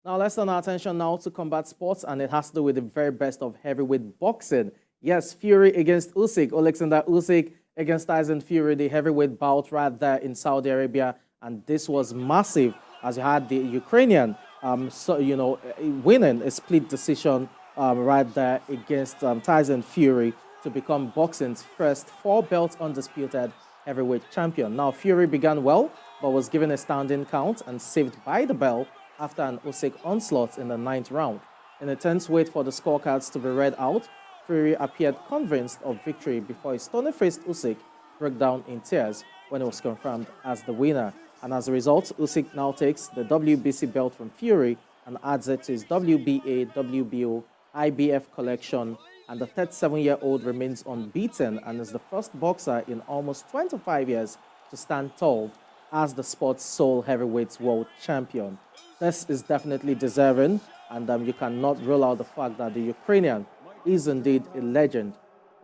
Now let's turn our attention now to combat sports, and it has to do with the very best of heavyweight boxing. Yes, Fury against Usyk, Oleksandr Usyk against Tyson Fury, the heavyweight bout right there in Saudi Arabia, and this was massive as you had the Ukrainian, winning a split decision right there against Tyson Fury to become boxing's first four-belt undisputed heavyweight champion. Now Fury began well, but was given a standing count and saved by the bell after an Usyk onslaught in the ninth round. In a tense wait for the scorecards to be read out, Fury appeared convinced of victory before his stony-faced Usyk broke down in tears when he was confirmed as the winner. And as a result, Usyk now takes the WBC belt from Fury and adds it to his WBA, WBO, IBF collection. And the 37-year-old remains unbeaten and is the first boxer in almost 25 years to stand tall as the sport's sole heavyweight world champion. This is definitely deserving, and you cannot rule out the fact that the Ukrainian is indeed a legend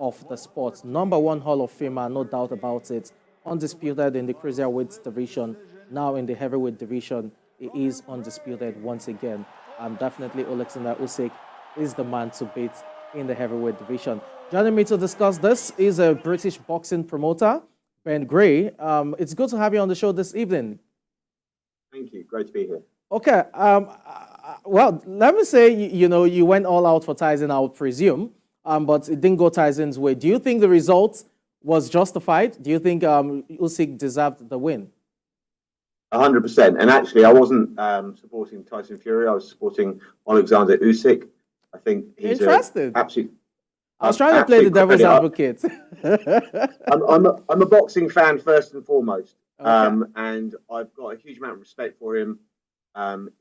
of the sport. Number one Hall of Famer, no doubt about it. Undisputed in the cruiserweight division, now in the heavyweight division, he is undisputed once again. Definitely Oleksandr Usyk is the man to beat in the heavyweight division. Joining me to discuss this is a British boxing promoter, Ben Gray. It's good to have you on the show this evening. Thank you. Great to be here. Okay. Well, let me say, you went all out for Tyson, I would presume, but it didn't go Tyson's way. Do you think the result was justified? Do you think Usyk deserved the win? 100%. And actually, I wasn't supporting Tyson Fury. I was supporting Oleksandr Usyk. I think he's interesting. Absolutely. I was trying to play the devil's advocate. I'm a boxing fan first and foremost, okay. And I've got a huge amount of respect for him.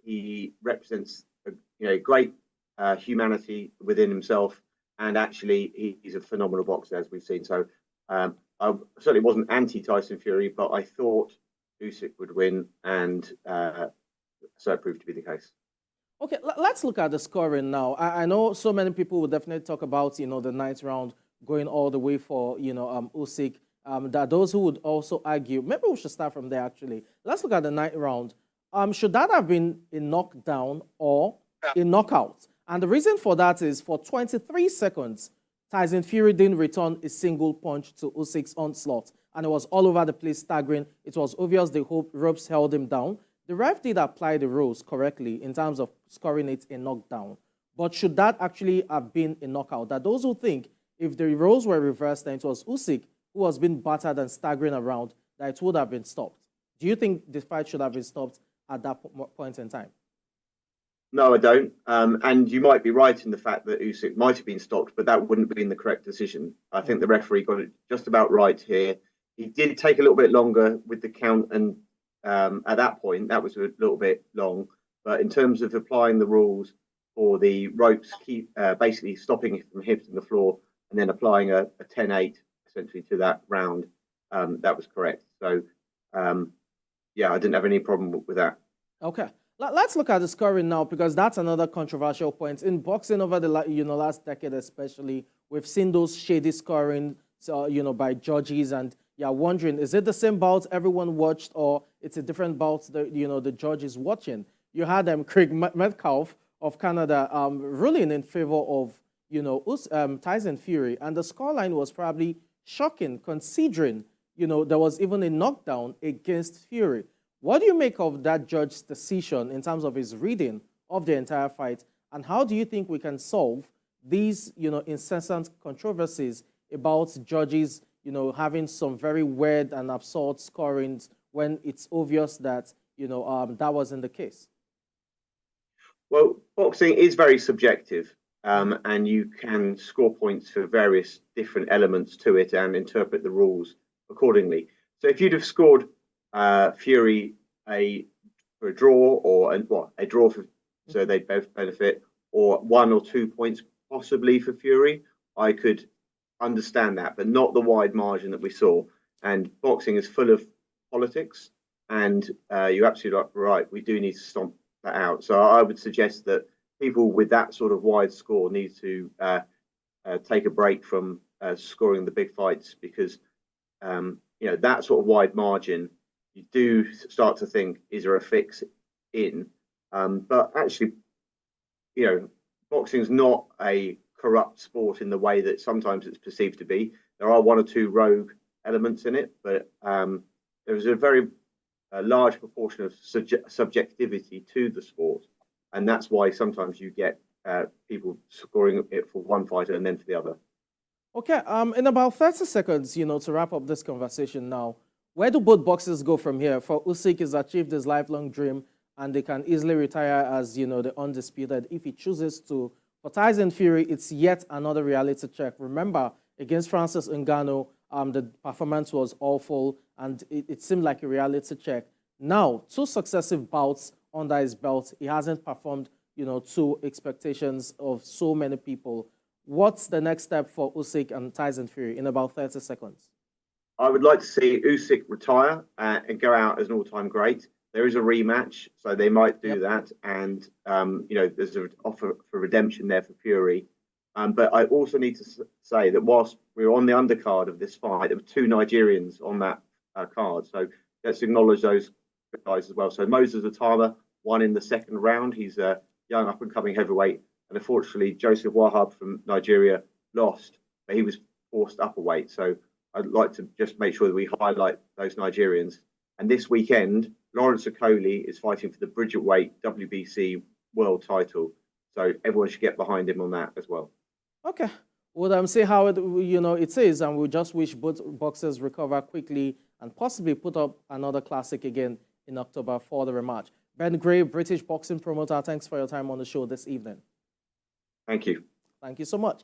He represents great humanity within himself, and actually he's a phenomenal boxer, as we've seen. So I certainly wasn't anti-Tyson Fury, but I thought Usyk would win, and so it proved to be the case. Okay, let's look at the scoring now. I know so many people will definitely talk about, the ninth round going all the way for, Usyk. That those who would also argue, maybe we should start from there actually. Let's look at the ninth round. Should that have been a knockdown or a knockout? And the reason for that is for 23 seconds, Tyson Fury didn't return a single punch to Usyk's onslaught. And it was all over the place, staggering. It was obvious the ropes held him down. The ref did apply the rules correctly in terms of scoring it a knockdown. But should that actually have been a knockout? That those who think if the roles were reversed, then it was Usyk who was being battered and staggering around, that it would have been stopped. Do you think the fight should have been stopped at that point in time? No, I don't. And you might be right in the fact that Usyk might have been stopped, but that wouldn't have been the correct decision. I think the referee got it just about right here. He did take a little bit longer with the count, and at that point, that was a little bit long. But in terms of applying the rules for the ropes, basically stopping it from hitting the floor and then applying a 10-8 essentially to that round, that was correct. So, yeah, I didn't have any problem with that. Okay. Let's look at the scoring now, because that's another controversial point. In boxing over the last decade especially, we've seen those shady scoring by judges, and you're wondering, is it the same bout everyone watched, or it's a different bout that the judge is watching? You had Craig Metcalf of Canada ruling in favor of Tyson Fury, and the scoreline was probably shocking considering there was even a knockdown against Fury. What do you make of that judge's decision in terms of his reading of the entire fight, and how do you think we can solve these incessant controversies about judges having some very weird and absurd scorings when it's obvious that that wasn't the case? Well, boxing is very subjective, and you can score points for various different elements to it and interpret the rules accordingly. So if you'd have scored Fury for a draw, or a draw so they both benefit, or 1 or 2 points possibly for Fury, I could understand that, but not the wide margin that we saw. And boxing is full of politics, and you're absolutely right. We do need to stomp that out. So I would suggest that people with that sort of wide score need to take a break from scoring the big fights, because that sort of wide margin, you do start to think, is there a fix in? But actually, boxing is not a corrupt sport in the way that sometimes it's perceived to be. There are one or two rogue elements in it, but there's a very large proportion of subjectivity to the sport, and that's why sometimes you get people scoring it for one fighter and then for the other. Okay, in about 30 seconds, to wrap up this conversation now, where do both boxers go from here? For Usyk, he's achieved his lifelong dream, and they can easily retire as, the undisputed if he chooses to. For Tyson Fury, it's yet another reality check. Remember, against Francis Ngannou, the performance was awful, and it seemed like a reality check. Now, 2 successive bouts under his belt, he hasn't performed, to expectations of so many people. What's the next step for Usyk and Tyson Fury in about 30 seconds? I would like to see Usyk retire and go out as an all-time great. There is a rematch, so they might do that, and there's an offer for redemption there for Fury. But I also need to say that whilst we're on the undercard of this fight, there were 2 Nigerians on that card, so let's acknowledge those guys as well. So Moses Atama won in the second round. He's a young up-and-coming heavyweight, and unfortunately, Joseph Wahab from Nigeria lost, but he was forced up a weight. So I'd like to just make sure that we highlight those Nigerians. And this weekend, Lawrence Okoli is fighting for the Bridgetweight WBC world title. So everyone should get behind him on that as well. Okay. We'll see how it is, and we'll just wish both boxers recover quickly and possibly put up another classic again in October for the rematch. Ben Gray, British boxing promoter, thanks for your time on the show this evening. Thank you. Thank you so much.